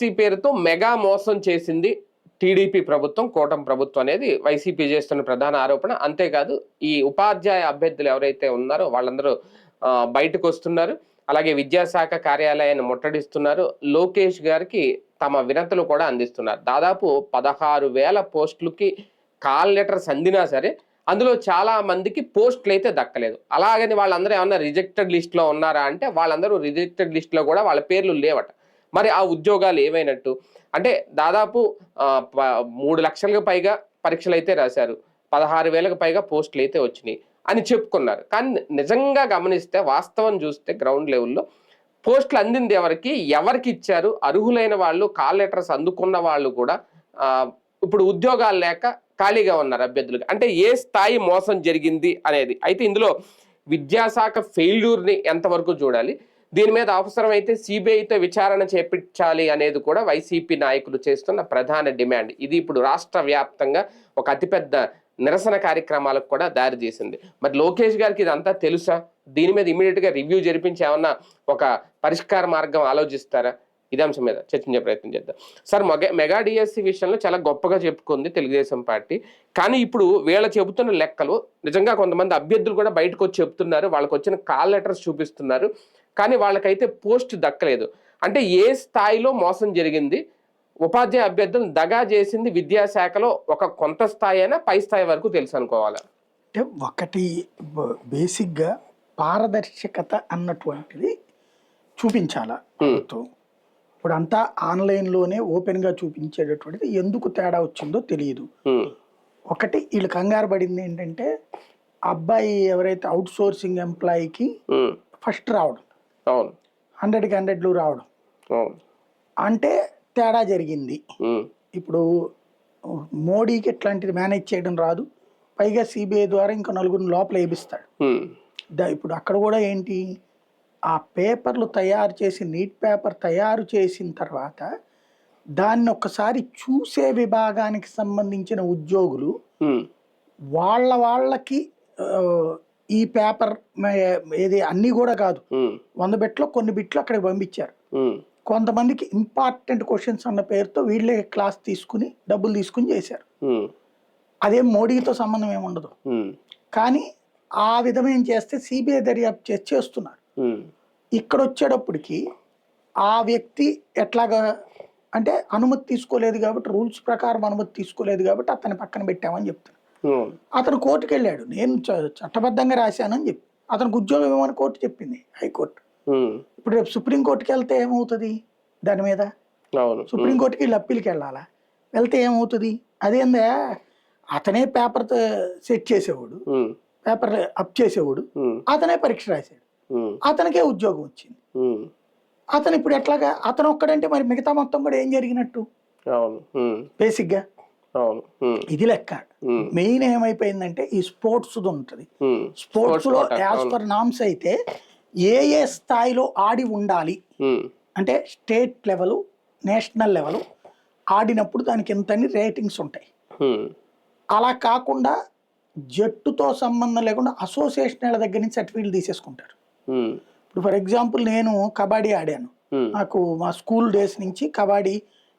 DSC పేరుతో mega మోసం చేసింది టీడీపీ ప్రభుత్వం, కూటమి ప్రభుత్వం అనేది వైసీపీ చేస్తున్న ప్రధాన ఆరోపణ. అంతేకాదు ఈ ఉపాధ్యాయ అభ్యర్థులు ఎవరైతే ఉన్నారో వాళ్ళందరూ బయటకు వస్తున్నారు. అలాగే విద్యాశాఖ కార్యాలయాన్ని ముట్టడిస్తున్నారు. లోకేష్ గారికి తమ వినతులు కూడా అందిస్తున్నారు. దాదాపు 16,000 పోస్టులకి కాల్ లెటర్స్ అందినా సరే అందులో చాలా మందికి పోస్టులు అయితే దక్కలేదు. అలాగని వాళ్ళందరూ ఏమన్నా రిజెక్టెడ్ లిస్ట్లో ఉన్నారా అంటే వాళ్ళందరూ రిజెక్టెడ్ లిస్ట్లో కూడా వాళ్ళ పేర్లు లేవట. మరి ఆ ఉద్యోగాలు ఏమైనట్టు అంటే దాదాపు 3 లక్షలకు పైగా పరీక్షలు అయితే రాశారు, 16,000కు పైగా పోస్టులు అయితే వచ్చినాయి అని చెప్పుకున్నారు. కానీ నిజంగా గమనిస్తే వాస్తవం చూస్తే గ్రౌండ్ లెవెల్లో పోస్టులు అందింది ఎవరికి ఇచ్చారు? అర్హులైన వాళ్ళు, కాల్ లెటర్స్ అందుకున్న వాళ్ళు కూడా ఇప్పుడు ఉద్యోగాలు లేక ఖాళీగా ఉన్నారు అభ్యర్థులకు. అంటే ఏ స్థాయి మోసం జరిగింది అనేది అయితే ఇందులో విద్యాశాఖ ఫెయిల్యూర్ని ఎంతవరకు చూడాలి, దీని మీద అవసరమైతే సిబిఐతో విచారణ చేపించాలి అనేది కూడా వైసీపీ నాయకులు చేస్తున్న ప్రధాన డిమాండ్. ఇది ఇప్పుడు రాష్ట్ర వ్యాప్తంగా ఒక అతిపెద్ద నిరసన కార్యక్రమాలకు కూడా దారి తీసింది. మరి లోకేష్ గారికి ఇదంతా తెలుసా? దీని మీద ఇమీడియట్గా రివ్యూ జరిపించి ఏమన్నా ఒక పరిష్కార మార్గం ఆలోచిస్తారా? ఇదే అంశం మీద చర్చించే ప్రయత్నం చేద్దాం. సార్, మెగా డిఎస్సి విషయంలో చాలా గొప్పగా చెప్పుకుంది తెలుగుదేశం పార్టీ. కానీ ఇప్పుడు వీళ్ళ చెబుతున్న లెక్కలు నిజంగా కొంతమంది అభ్యర్థులు కూడా బయటకు వచ్చి చెప్తున్నారు, వాళ్ళకి వచ్చిన కాల్ లెటర్స్ చూపిస్తున్నారు, కానీ వాళ్ళకైతే పోస్ట్ దక్కలేదు. అంటే ఏ స్థాయిలో మోసం జరిగింది? ఉపాధ్యాయ అభ్యర్థులను దగా చేసింది విద్యాశాఖలో ఒక కొంత స్థాయి అయినా పై స్థాయి వరకు తెలుసు అనుకోవాలా? అంటే ఒకటి బేసిక్గా పారదర్శకత అన్నటువంటిది చూపించాలా ప్రభుత్వం. ఇప్పుడు అంతా ఆన్లైన్లోనే ఓపెన్గా చూపించేటటువంటిది ఎందుకు తేడా వచ్చిందో తెలియదు. ఒకటి వీళ్ళు కంగారు పడింది ఏంటంటే అబ్బాయి ఎవరైతే అవుట్ సోర్సింగ్ ఎంప్లాయీకి ఫస్ట్ రావడం, 100కి 100 రావడం అంటే తేడా జరిగింది. ఇప్పుడు మోడీకి ఇట్లాంటిది మేనేజ్ చేయడం రాదు, పైగా సిబిఐ ద్వారా ఇంకా 4 లోపల వేపిస్తాడు. ఇప్పుడు అక్కడ కూడా ఏంటి, ఆ పేపర్లు తయారు చేసి నీట్ పేపర్ తయారు చేసిన తర్వాత దాన్ని ఒక్కసారి చూసే విభాగానికి సంబంధించిన ఉద్యోగులు వాళ్ళకి ఈ పేపర్ ఏది అన్నీ కూడా కాదు, 100 బిట్లో కొన్ని బిట్లు అక్కడికి పంపించారు. కొంతమందికి ఇంపార్టెంట్ క్వశ్చన్స్ అన్న పేరుతో వీళ్ళే క్లాస్ తీసుకుని డబ్బులు తీసుకుని చేశారు. అదేం మోడీతో సంబంధం ఏముండదు. కానీ ఆ విధమైన చేస్తే సిబిఐ దర్యాప్తు చేస్తున్నారు. ఇక్కడ వచ్చేటప్పటికి ఆ వ్యక్తి ఎట్లాగా అంటే అనుమతి తీసుకోలేదు కాబట్టి, రూల్స్ ప్రకారం అనుమతి తీసుకోలేదు కాబట్టి అతని పక్కన పెట్టామని చెప్తాను. అతను కోర్టుకు వెళ్ళాడు, నేను చట్టబద్ధంగా రాశానని చెప్పి అతనికి ఉద్యోగం ఇవ్వమని కోర్టు చెప్పింది, హైకోర్టు. ఇప్పుడు రేపు సుప్రీంకోర్టుకి వెళ్తే ఏమవుతుంది? దాని మీద సుప్రీంకోర్టుకి వీళ్ళు అప్పీల్కి వెళ్ళాలా? వెళ్తే ఏమవుతుంది? అదేందా అతనే పేపర్ సెట్ చేసేవాడు, పేపర్ అప్ చేసేవాడు, అతనే పరీక్ష రాశాడు, అతనికే ఉద్యోగం వచ్చింది. అతను ఇప్పుడు ఎట్లాగా అతను ఒక్కడంటే మరి మిగతా మొత్తం కూడా ఏం జరిగినట్టు? బేసిక్ గా ఇది లెక్క. మెయిన్ ఏమైపోయిందంటే ఈ స్పోర్ట్స్ ఉంటుంది. స్పోర్ట్స్ లో యాజ్ పర్ నామ్స్ అయితే ఏ స్థాయిలో ఆడి ఉండాలి అంటే స్టేట్ లెవెల్, నేషనల్ లెవెల్ ఆడినప్పుడు దానికి ఎంతని రేటింగ్స్ ఉంటాయి. అలా కాకుండా జట్టుతో సంబంధం లేకుండా అసోసియేషన్ల దగ్గర నుంచి సర్టిఫికెట్లు తీసేసుకుంటారు. ఇప్పుడు ఫర్ ఎగ్జాంపుల్ నేను కబడ్డీ ఆడాను, నాకు మా స్కూల్ డేస్ నుంచి కబడ్డీ,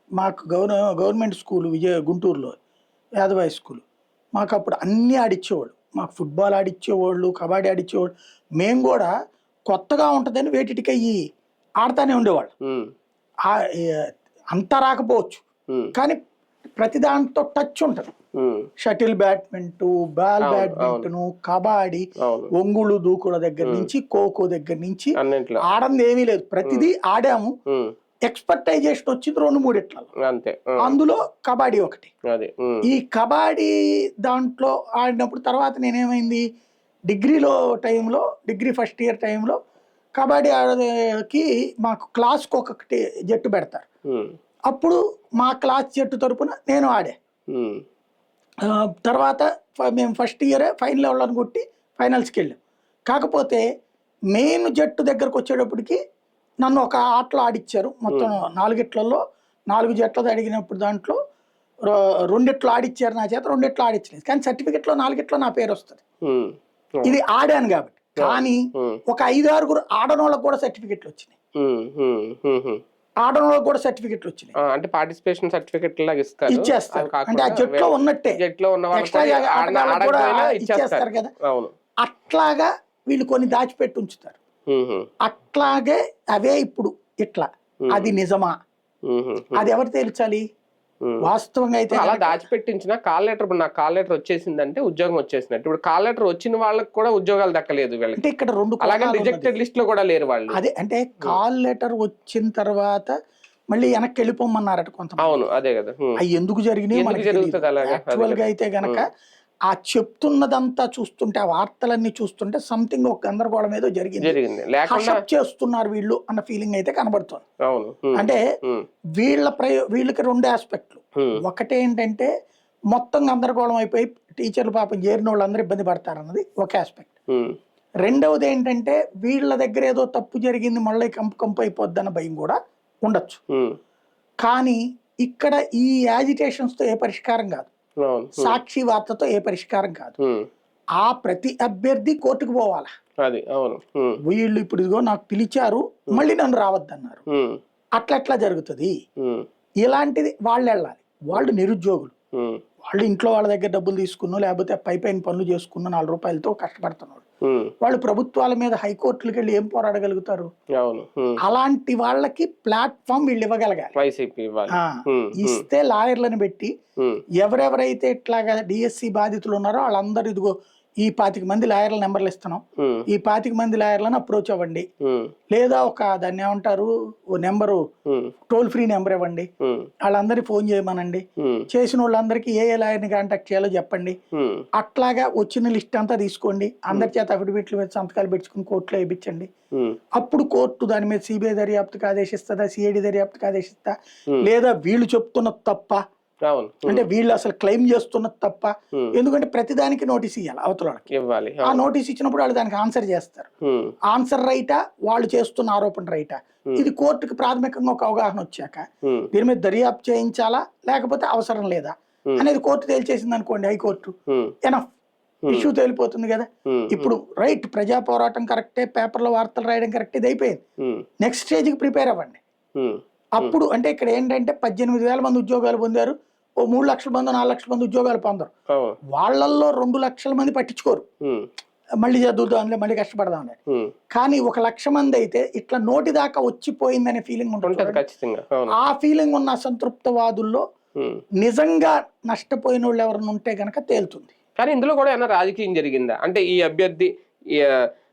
మాకు గవర్నమెంట్ స్కూల్ గుంటూరులో యాదవాయి స్కూల్, మాకు అప్పుడు అన్నీ ఆడిచ్చేవాళ్ళు. మాకు ఫుట్బాల్ ఆడిచ్చేవాళ్ళు, కబడ్డీ ఆడిచ్చేవాళ్ళు. మేము కూడా కొత్తగా ఉంటుందని వేటికి అయ్యి ఆడుతూనే ఉండేవాళ్ళు. అంతా రాకపోవచ్చు కానీ ప్రతి దాంతో టచ్ ఉంటుంది. Shuttle badminton, ball badminton, kabaddi, ఒంగుళ్ళు దూకుల దగ్గర నుంచి ఖోఖో దగ్గర నుంచి ఆడంది ఏమీ లేదు, ప్రతిదీ ఆడాము. ఎక్స్పర్టైజేషన్ వచ్చింది 2-3 ఇట్లలో, అందులో కబడ్డీ ఒకటి. ఈ కబడ్డీ దాంట్లో ఆడినప్పుడు తర్వాత నేనేమైంది, డిగ్రీలో టైంలో, డిగ్రీ ఫస్ట్ ఇయర్ టైంలో కబడ్డీ ఆడకి మాకు క్లాస్కి ఒకటి జట్టు పెడతారు. అప్పుడు మా క్లాస్ జట్టు తరపున నేను ఆడా. తర్వాత మేము ఫస్ట్ ఇయరే ఫైనల్ అవ్వాలని కొట్టి ఫైనల్స్కి వెళ్ళాం. కాకపోతే మెయిన్ జట్టు దగ్గరకు వచ్చేటప్పటికి నన్ను ఒక ఆటలో ఆడిచ్చారు. మొత్తం 4 ఇట్లలో 4 జట్లు అడిగినప్పుడు దాంట్లో 2 ఇట్లు ఆడిచ్చారు నా చేత, 2 ఇట్లు ఆడిచ్చలేదు. కానీ సర్టిఫికెట్లో 4 ఇట్లో నా పేరు వస్తుంది, ఇది ఆడాను కాబట్టి. కానీ ఒక 5-6 ఆడనోళ్ళకు కూడా సర్టిఫికెట్లు వచ్చినాయి. ఆడడం కూడా సర్టిఫికెట్లు వచ్చినాయి, అంటే పార్టిసిపేషన్ సర్టిఫికెట్ లాగా ఇస్తారు. ఇచ్చేస్తారు. అవి అంటే ఆ కాకుండా జట్లో ఉన్నట్టే జట్లో ఉన్న వాళ్ళకి ఎక్స్ట్రా ఆటగాళ్ళకి కూడా ఆడకపోయినా ఇచ్చేస్తారు కదా. అవును. అట్లాగా వీళ్ళు కొన్ని దాచిపెట్టి ఉంచుతారు. అట్లాగే అవే ఇప్పుడు ఇట్లా అది నిజమా, అది ఎవరు తేల్చాలి? వాస్తవంగా అయితే అలా దాచిపెట్టించిన కాల్ లెటర్, ఇప్పుడు నాకు కాల్ లెటర్ వచ్చేసిందంటే ఉద్యోగం వచ్చేసినట్టు. ఇప్పుడు కాల్ లెటర్ వచ్చిన వాళ్ళకి కూడా ఉద్యోగాలు దక్కలేదు వీళ్ళకి. అంటే ఇక్కడ రెండు అలాగే రిజెక్టెడ్ లిస్ట్ లో కూడా లేరు వాళ్ళు. అదే అంటే కాల్ లెటర్ వచ్చిన తర్వాత మళ్ళీ వెనక్కి వెళ్ళిపోమన్నారట కొంతమంది. అవును, అదే కదా. అవి ఎందుకు జరిగినాయి మనకి జరుగుతుంది అలాగే. యాక్చువల్ గా అయితే గనక ఆ చెప్తున్నదంతా చూస్తుంటే, ఆ వార్తలన్నీ చూస్తుంటే సంథింగ్ ఒక గందరగోళం ఏదో జరిగింది, హషప్ చేస్తున్నారు వీళ్ళు అన్న ఫీలింగ్ అయితే కనబడుతుంది. అవును. అంటే వీళ్ళకి రెండు ఆస్పెక్ట్లు. ఒకటేంటంటే మొత్తం గందరగోళం అయిపోయి టీచర్లు పాపం చేరిన వాళ్ళందరూ ఇబ్బంది పడతారన్నది ఒక ఆస్పెక్ట్. రెండవది ఏంటంటే వీళ్ళ దగ్గర ఏదో తప్పు జరిగింది, మళ్ళీ కంపు అయిపోద్ది అన్న భయం కూడా ఉండొచ్చు. కానీ ఇక్కడ ఈ యాజిటేషన్స్ తో ఏ పరిష్కారం కాదు, సాక్షి వార్తతో ఏ పరిష్కారం కాదు. ఆ ప్రతి అభ్యర్థి కోర్టుకు పోవాలా. వీళ్ళు ఇప్పుడు ఇదిగో నాకు పిలిచారు మళ్ళీ నన్ను రావద్దన్నారు, అట్లా జరుగుతుంది. ఇలాంటిది వాళ్ళు వెళ్ళాలి. వాళ్ళు నిరుద్యోగులు, వాళ్ళు ఇంట్లో వాళ్ళ దగ్గర డబ్బులు తీసుకున్నా లేకపోతే పైన పనులు చేసుకున్న 4 రూపాయలతో కష్టపడుతున్నారు. వాళ్ళు ప్రభుత్వాల మీద హైకోర్టులకు వెళ్ళి ఏం పోరాడగలుగుతారు? అలాంటి వాళ్ళకి ప్లాట్ఫామ్ వీళ్ళు ఇవ్వగలగాలి. ఇస్తే లాయర్లను పెట్టి ఎవరెవరైతే ఇట్లాగా డిఎస్సి బాధితులు ఉన్నారో వాళ్ళందరూ ఇదిగో ఈ 25 మంది లాయర్ల నెంబర్లు ఇస్తున్నాం, ఈ 25 మంది లాయర్లను అప్రోచ్ అవ్వండి, లేదా ఒక దాన్ని ఏమంటారు ఓ నెంబరు టోల్ ఫ్రీ నెంబర్ ఇవ్వండి, వాళ్ళందరినీ ఫోన్ చేయమనండి, చేసిన వాళ్ళందరికీ ఏ లాయర్ని కాంటాక్ట్ చేయాలో చెప్పండి. అట్లాగా వచ్చిన లిస్ట్ అంతా తీసుకోండి, అందరి చేత అఫిడవిట్లు మీద సంతకాలు పెట్టుకుని కోర్టులో వేయించండి. అప్పుడు కోర్టు దాని మీద సిబిఐ దర్యాప్తుకు ఆదేశిస్తుందా, సిఐడి దర్యాప్తుకు ఆదేశిస్తా, లేదా వీళ్ళు చెప్తున్న తప్ప, అంటే వీళ్ళు అసలు క్లెయిమ్ చేస్తున్నది తప్ప. ఎందుకంటే ప్రతిదానికి నోటీస్ ఇవ్వాలి అవతలకి. ఆ నోటీస్ ఇచ్చినప్పుడు వాళ్ళు దానికి ఆన్సర్ చేస్తారు. ఆన్సర్ రైటా, వాళ్ళు చేస్తున్న ఆరోపణ రైటా, ఇది కోర్టుకి ప్రాథమికంగా ఒక అవగాహన వచ్చాక దీని మీద దర్యాప్తు చేయించాలా లేకపోతే అవసరం లేదా అనేది కోర్టు తేల్చేసింది అనుకోండి, హైకోర్టు, ఎనఫ్ ఇష్యూ తేలిపోతుంది కదా. ఇప్పుడు రైట్ ప్రజా పోరాటం కరెక్టే, పేపర్లో వార్తలు రాయడం కరెక్ట్, ఇది అయిపోయింది. నెక్స్ట్ స్టేజ్కి ప్రిపేర్ అవ్వండి. అప్పుడు అంటే ఇక్కడ ఏంటంటే 18,000 మంది ఉద్యోగాలు పొందారు, ఓ 3 లక్షల మంది 4 లక్షల మంది ఉద్యోగాలు పొందరు. వాళ్ళల్లో 2 లక్షల మంది పట్టించుకోరు, మళ్ళీ చదువుదాంలే మళ్ళీ కష్టపడదాం. కానీ 1 లక్ష మంది అయితే ఇట్లా నోటి దాకా వచ్చిపోయిందనే ఫీలింగ్ ఉంటుంది. ఆ ఫీలింగ్ ఉన్న అసంతృప్తవాదుల్లో నిజంగా నష్టపోయిన వాళ్ళు ఎవరైనా ఉంటే గనక తేలుతుంది. కానీ ఇందులో కూడా ఏమన్నా రాజకీయం జరిగిందా? అంటే ఈ అభ్యర్థి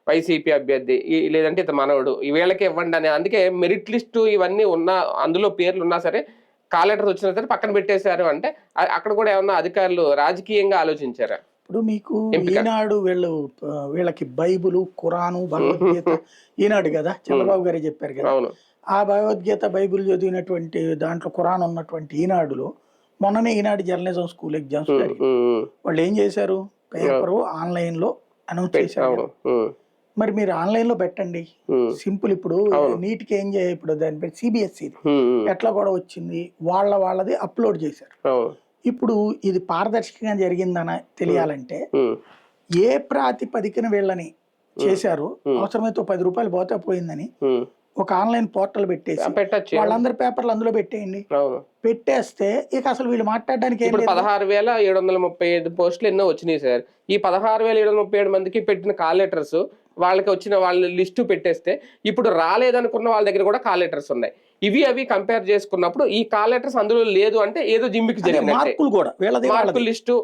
వైసీపీ అభ్యర్థి లేదంటే ఇతను మనవడు వీళ్ళకి ఇవ్వండి అని, అందుకే మెరిట్ లిస్టు ఇవన్నీ ఉన్నా, అందులో పేర్లు ఉన్నా సరే, కాల్ లెటర్స్ వచ్చినా సరే పక్కన పెట్టేశారు అంటే అక్కడ కూడా ఏమన్నా అధికారులు రాజకీయంగా ఆలోచించారా? ఇప్పుడు మీకు ఈనాడు వీళ్ళకి బైబుల్, ఖురాను, భగవద్గీత ఈనాడు కదా, చంద్రబాబు గారే చెప్పారు కదా. ఆ భగవద్గీత బైబుల్ చదివినటువంటి దాంట్లో ఖురాన్ ఉన్నటువంటి ఈనాడులో మొన్ననే ఈనాడు జర్నలిజం స్కూల్ ఎగ్జామ్స్ వాళ్ళు ఏం చేశారు, పేపరు ఆన్లైన్ లో అనౌన్స్ చేశారు. మరి మీరు ఆన్లైన్ లో పెట్టండి, సింపుల్. ఇప్పుడు నీట్కి ఏం చేయాలి, ఇప్పుడు దాని పేరు సిబిఎస్ఈ ఎట్లా కూడా వచ్చింది, వాళ్ళది అప్లోడ్ చేశారు. ఇప్పుడు ఇది పారదర్శకంగా జరిగిందని తెలియాలంటే ఏ ప్రాతిపదికన వీళ్ళని చేశారు, అవసరమైతే 10 రూపాయలు పోతే పోయిందని ఒక ఆన్లైన్ పోర్టల్ పెట్టేసి వాళ్ళందరి పేపర్లు అందులో పెట్టేయండి. పెట్టేస్తే ఇక అసలు వీళ్ళు మాట్లాడడానికి 16,735 పోస్టులు ఎన్నో వచ్చినాయి సార్. ఈ 16,737 మందికి పెట్టిన కాల్ లెటర్స్ వాళ్ళకి వచ్చిన వాళ్ళ లిస్టు పెట్టేస్తే ఇప్పుడు రాలేదనుకున్న వాళ్ళ దగ్గర కూడా కాల్ లెటర్స్ ఉన్నాయి. ఇవి అవి కంపేర్ చేసుకున్నప్పుడు ఈ కాల్ లెటర్స్ అందులో లేదు అంటే ఏదో జిమ్మికి జరిగింది. మార్కులు కూడా మార్కుల లిస్టు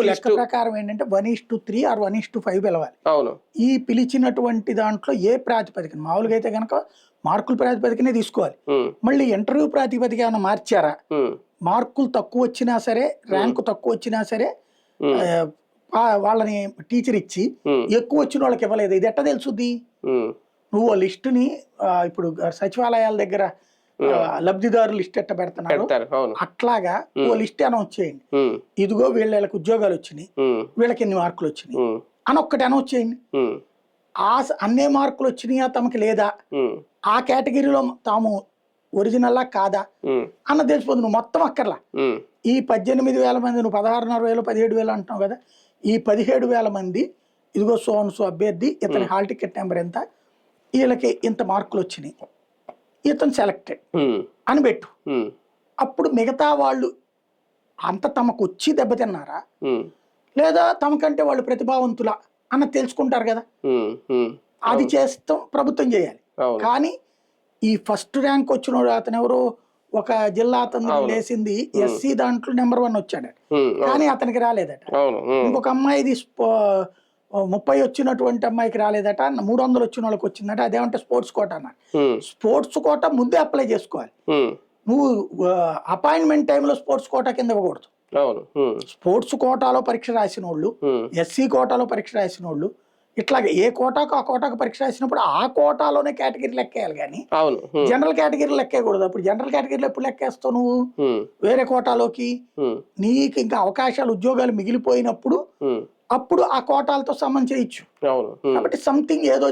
లెక్క ప్రకారం ఏంటంటే 1:3 or 1:5 పిలవాలి. అవును, ఈ పిలిచినటువంటి దాంట్లో ఏ ప్రాతిపదికన, మామూలుగా అయితే కనుక మార్కుల ప్రాతిపదికనే తీసుకోవాలి. మళ్ళీ ఇంటర్వ్యూ ప్రాతిపదిక ఏమైనా మార్చారా, మార్కులు తక్కువ వచ్చినా సరే, ర్యాంకు తక్కువ వచ్చినా సరే వాళ్ళని టీచర్ ఇచ్చి ఎక్కువ వచ్చిన వాళ్ళకి ఇవ్వలేదు, ఇది ఎట్ట తెలుసుద్ది? నువ్వు ఆ లిస్టుని ఇప్పుడు సచివాలయాల దగ్గర లబ్ధిదారు లిస్ట్ ఎట్ట పెడుతున్నారు అట్లాగా ఓ లిస్ట్ అనౌన్స్ చేయండి, ఇదిగో వీళ్ళకి ఉద్యోగాలు వచ్చినాయి, వీళ్ళకి ఎన్ని మార్కులు వచ్చినాయి అని ఒక్కటి అనౌన్స్ చేయండి. అన్నే మార్కులు వచ్చినాయా తమకి లేదా, ఆ కేటగిరీలో తాము ఒరిజినల్లా కాదా అన్న తెలిసిపోతుంది. నువ్వు మొత్తం అక్కర్లా ఈ 18,000 మంది, నువ్వు 16,500 17,000 అంటున్నావు కదా, ఈ 17,000 మంది ఇదిగో సో అభ్యర్థి, ఇతని హాల్ టికెట్ నెంబర్ ఎంత, వీళ్ళకి ఇంత మార్కులు వచ్చినాయి, ఇతను సెలెక్టెడ్ అని పెట్టు. అప్పుడు మిగతా వాళ్ళు అంత తమకు వచ్చి దెబ్బతిన్నారా లేదా తమకంటే వాళ్ళు ప్రతిభావంతులా అన్నది తెలుసుకుంటారు కదా. అది చేస్తాం ప్రభుత్వం చేయాలి. కానీ ఈ ఫస్ట్ ర్యాంక్ వచ్చిన అతను ఎవరో ఒక జిల్లా అతను లేసింది ఎస్సీ దాంట్లో నెంబర్ 1 వచ్చాడు, కానీ అతనికి రాలేదట. ఇంకొక అమ్మాయిది 30 వచ్చినటువంటి అమ్మాయికి రాలేదట, 300 వచ్చిన వాళ్ళకి వచ్చిందట. అదేమంటే స్పోర్ట్స్ కోటా అన్నారు. స్పోర్ట్స్ కోటా ముందే అప్లై చేసుకోవాలి. నువ్వు అపాయింట్మెంట్ టైంలో స్పోర్ట్స్ కోటా కింద ఇవ్వకూడదు. స్పోర్ట్స్ కోటాలో పరీక్ష రాసిన వాళ్ళు, ఎస్సీ కోటాలో పరీక్ష రాసిన వాళ్ళు, ఇట్లాగే ఏ కోటాకు ఆ కోటాకు పరీక్ష రాసినప్పుడు ఆ కోటాలోనే కేటగిరీ లెక్కేయాలి. కానీ జనరల్ కేటగిరీ లెక్కేయకూడదు. అప్పుడు జనరల్ కేటగిరీలో ఎప్పుడు లెక్కేస్తావు నువ్వు వేరే కోటాలోకి? నీకు ఇంకా అవకాశాలు ఉద్యోగాలు మిగిలిపోయినప్పుడు అప్పుడు ఆ కోటాలతో సమన్ చేయొచ్చు. కాబట్టి సంథింగ్ ఏదో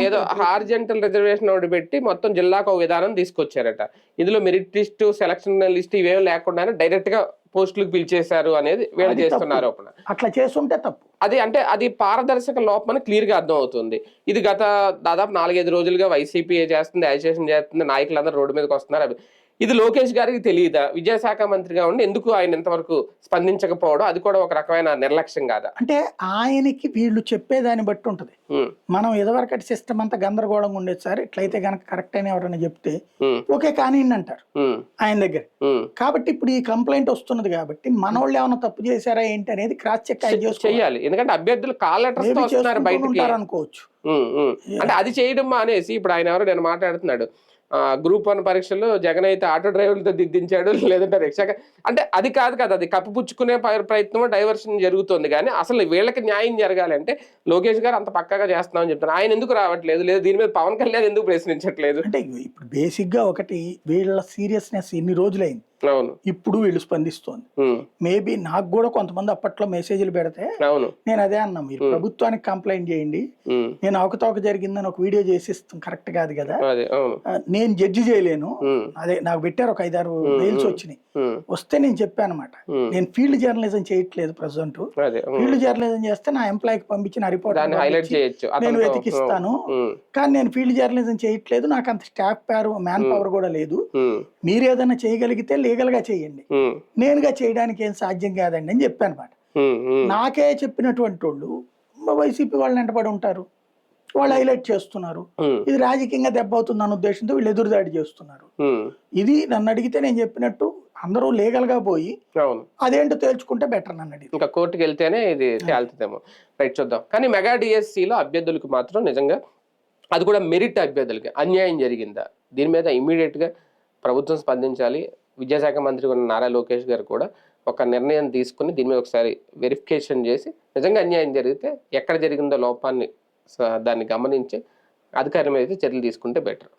ఏదో హార్జెంటల్ రిజర్వేషన్ ఒకటి పెట్టి మొత్తం జిల్లాకు ఒక విధానం తీసుకొచ్చారట. ఇందులో మెరిట్ లిస్ట్, సెలక్షన్ లిస్ట్ ఇవేం లేకుండా డైరెక్ట్ గా పోస్టులకు పిలిచేశారు అనేది వీళ్ళు చేస్తున్నారు. అట్లా చేస్తుంటే తప్పు. అది అంటే అది పారదర్శక లోపం అని క్లియర్ గా అర్థం అవుతుంది. ఇది గత దాదాపు 4-5 రోజులుగా వైసీపీ చేస్తుంది, అజిటేషన్ చేస్తుంది, నాయకులందరూ రోడ్డు మీదకి వస్తున్నారు. ఇది లోకేష్ గారికి తెలియదా? విద్యాశాఖ మంత్రిగా ఉండి ఎందుకు ఆయన ఇంతవరకు స్పందించకపోవడం అది కూడా ఒక రకమైన నిర్లక్ష్యం కాదా? అంటే ఆయనకి వీళ్ళు చెప్పేదాన్ని బట్టి ఉంటది. మనం ఎదవరకటి సిస్టమ్ అంతా గందరగోళంగా ఉండేది సార్, ఇట్లయితే కనుక కరెక్ట్ అని ఎవరైనా చెప్తే ఓకే కానీ అంటారు ఆయన దగ్గర. కాబట్టి ఇప్పుడు ఈ కంప్లైంట్ వస్తున్నది కాబట్టి మన వాళ్ళు ఏమైనా తప్పు చేశారా ఏంటి అనేది క్రాస్ చెక్ చేయాలి. ఎందుకంటే అభ్యర్థులు కాల్ లెటర్స్ తో వస్తున్నారు బయటకి అనుకోవచ్చు. అంటే అది చేయడం అనేసి ఇప్పుడు ఆయన ఎవరో నేను మాట్లాడుతున్నాడు, గ్రూప్ 1 పరీక్షలు జగన్ అయితే ఆటో డ్రైవర్లతో దిద్దించాడు, లేదంటే రిక్షా. అంటే అది కాదు కదా, అది కప్పిపుచ్చుకునే ప్రయత్నం, డైవర్షన్ జరుగుతుంది. కానీ అసలు వీళ్ళకి న్యాయం జరగాలి అంటే లోకేష్ గారు అంత పక్కగా చేస్తున్నామని చెప్తాను. ఆయన ఎందుకు రావట్లేదు? లేదు దీని మీద పవన్ కళ్యాణ్ ఎందుకు ప్రశ్నించట్లేదు? అంటే ఇప్పుడు బేసిక్ గా ఒకటి వీళ్ళ సీరియస్నెస్ ఎన్ని రోజులైంది, ఇప్పుడు వీళ్ళు స్పందిస్తోంది. మేబీ నాకు కూడా కొంతమంది అప్పట్లో మెసేజ్లు పెడితే నేను అదే అన్నా, మీరు ప్రభుత్వానికి కంప్లైంట్ చేయండి, నేను అవకతవక జరిగిందని ఒక వీడియో చేసి ఇస్తాం, కరెక్ట్ కాదు కదా, నేను జడ్జి చేయలేను. అదే నాకు పెట్టారు ఒక 5-6 మెయిల్స్ వచ్చినాయి. వస్తే నేను చెప్పాను అనమాట, నేను ఫీల్డ్ జర్నలిజం చేయట్లేదు ప్రజెంట్. ఫీల్డ్ జర్నలిజం చేస్తే నా ఎంప్లాయీకి పంపించిన రిపోర్ట్ నేను వెతికిస్తాను, కానీ నేను ఫీల్డ్ జర్నలిజం చేయట్లేదు, నాకు అంత స్టాఫ్ మ్యాన్ పవర్ కూడా లేదు. మీరు ఏదైనా చేయగలిగితే లీగల్ గా చేయండి, నేనుగా చేయడానికి ఏం సాధ్యం కాదండి అని చెప్పాను అనమాట. నాకే చెప్పినటువంటి వాళ్ళు వైసీపీ వాళ్ళని వెంటబడి ఉంటారు, వాళ్ళు హైలైట్ చేస్తున్నారు. ఇది రాజకీయంగా దెబ్బ అవుతుంది అన్న ఉద్దేశంతో వీళ్ళు ఎదురుదాడి చేస్తున్నారు. ఇది నన్ను అడిగితే నేను చెప్పినట్టు అందరూ లీగల్ గా పోయి అదేంటో తేల్చుకుంటే బెటర్ నన్ను అడిగి. ఇంకా కోర్టుకు వెళ్తేనే ఇది తేలుతుందేమో. రైట్, చూద్దాం. కానీ మెగా డిఎస్సిలో అభ్యర్థులకు మాత్రం నిజంగా అది కూడా మెరిట్ అభ్యర్థులకి అన్యాయం జరిగిందా? దీని మీద ఇమ్మీడియట్ గా ప్రభుత్వం స్పందించాలి. విద్యాశాఖ మంత్రి ఉన్న నారా లోకేష్ గారు కూడా ఒక నిర్ణయం తీసుకుని దీని మీద ఒకసారి వెరిఫికేషన్ చేసి నిజంగా అన్యాయం జరిగితే ఎక్కడ జరిగిందో లోపాన్ని దాన్ని గమనించి అధికారం అయితే చర్యలు తీసుకుంటే బెటర్.